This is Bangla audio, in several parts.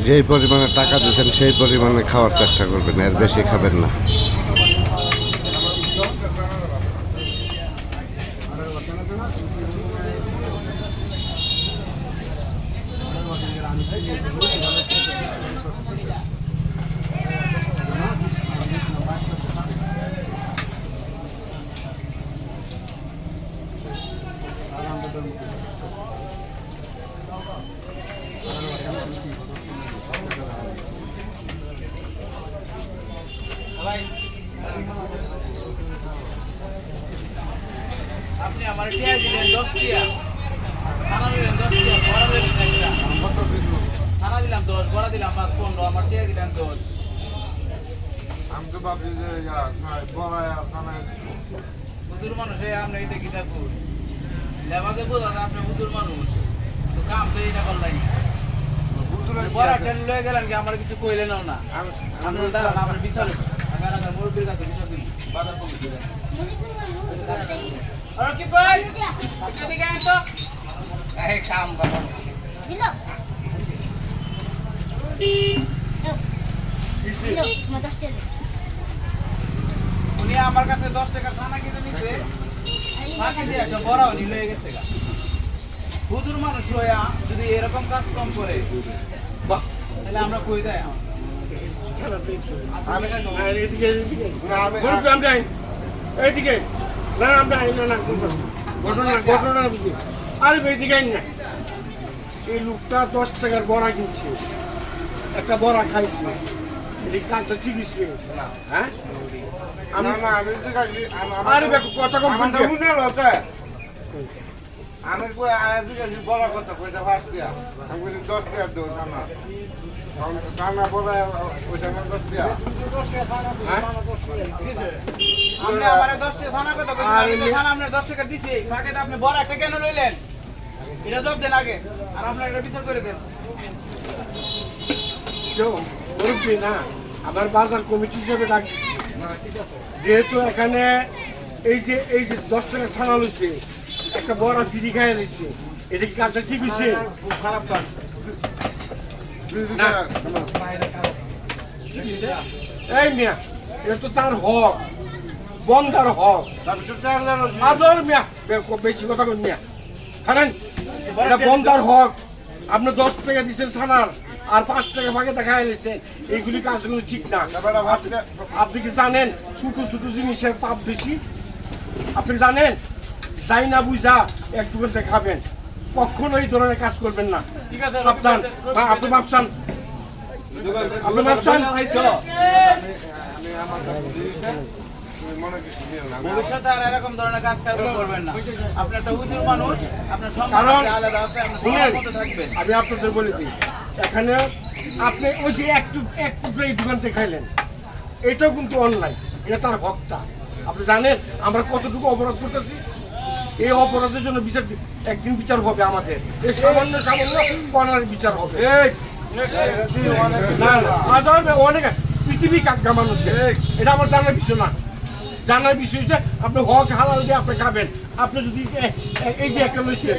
যেই পরিমাণে টাকা দিচ্ছেন সেই পরিমাণে খাওয়ার চেষ্টা করবেন, এর বেশি খাবেন না। আপনি আমার টিয়া দিলেন 10 টিয়া, থানা দিলেন 10 টিয়া, বড় দিলেন একটা, থানা দিলাম 10, বড় দিলাম 5 15, আমার টিয়া দিলেন 10। আমি তো ভাবছি যে বড় থানা হুজুর মানুষ আমরা এটা কি থাকবো লেবাতে বোঝা যায় আপনি হুজুর মানুষ, তো কাম তো এটা করলাই বড় টেন লয়ে গেলেন কি আমার কিছু কইলেন না। আপনার দাঁড়ান আমার বিশাল আগার মুরব্বীর কাছে বিশাল দিন বাজার কমিটি দেন। আর কি ভাই এদিকে আয় তো, এই কাম করো Dilo. Dilo, mataste. উনি আমার কাছে 10 টাকা খানা কিনে নিছে, বাকি দিয়ে একটা বড় উনি লয়ে গেছে গা। হুজুর মানুষ হইয়া যদি এরকম কাজ কম করে বাহ, তাহলে আমরা কই দেয় এইদিকে না আমরা ঘটনা আরে এইদিকে না, এই লোকটা 10 টাকার বড়া কিনছে, একটা বড়া খাইছে, এই কাজটা ঠিক আছে হ্যাঁ? আরে দেখো কথা কম আমি কই আজ গেছি বড় কথা কইটা ফাস্ট দিয়া আমি কই 10 টাকা দাও না কানা বড় ওইটা না 10 টাকা আপনি আমারে 10 টাকা খানা কত কইছেন, আমি তো খানা আপনি 10 টাকা দিছি, ফাঁকে তো আপনি বড় একটা কেন লইলেন, এটা জব দেন আগে আর আপনার এটা বিচার করে দেন। কেউ মুরব্বী না, আমার বাজার কমিটি হিসেবে ডাক দিচ্ছি, যেহেতু এখানে এই যে 10 টাকা ছানা লইছে, একটা বড় ফিরি খাই নিচ্ছে, এটা কি কাজটা ঠিক হয়েছে? খুব খারাপ কাজ না। এই মিয়া, এটা তো তার হক, বন্ধার হক। আদর মিয়া, বেশি কথা কই মিয়া, কারণ এটা বন্ধার হক। আপনি 10 টাকা দিচ্ছেন ছানার আর 5 টাকা ভাগে দেখা গেছেন, এইগুলি কাজগুলো ঠিক না। আপনি কি জানেন ছোট ছোট জিনিসের পাপ বেশি? আপনি জানেন? যাই না বুঝা এক দুপুরে খাবেন, কখনো এই ধরনের কাজ করবেন না। ঠিক আছে সাবধান। আপনি ভাবছেন আপনি ভাবছেন ভবিষ্যতে আর এরকম ধরনের কাজ করবেন না। আপনি একটা হুজুর মানুষ, আপনার সম্মান কারণ আছে, আলাদা আছে, আপনি শুনেন, সবার মতো থাকবেন। আমি আপনাদের বলে দিই, এখানে আপনি ওই যে এক টুকরো এই দোকান থেকে খাইলেন, এটাও কিন্তু অনলাইন, এটা তার হকটা। আপনি জানেন আমরা কতটুকু অপরাধ করতেছি? এই অপরাধের জন্য একদিন বিচার হবে আমাদের, এই সামান্য কর্নারের বিচার হবে। না না, অনেক পৃথিবী কাকা মানুষের, এটা আমার জানার বিষয় না। জানার বিষয় যে আপনি হক হালাল দিয়ে আপনি খাবেন। আপনি যদি এই যে একটা লইছে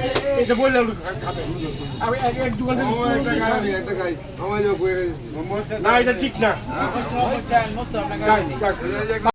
এটা বললে খাবেন, আমি এক দোকানে না, এটা ঠিক না। মস্ত আপনাকে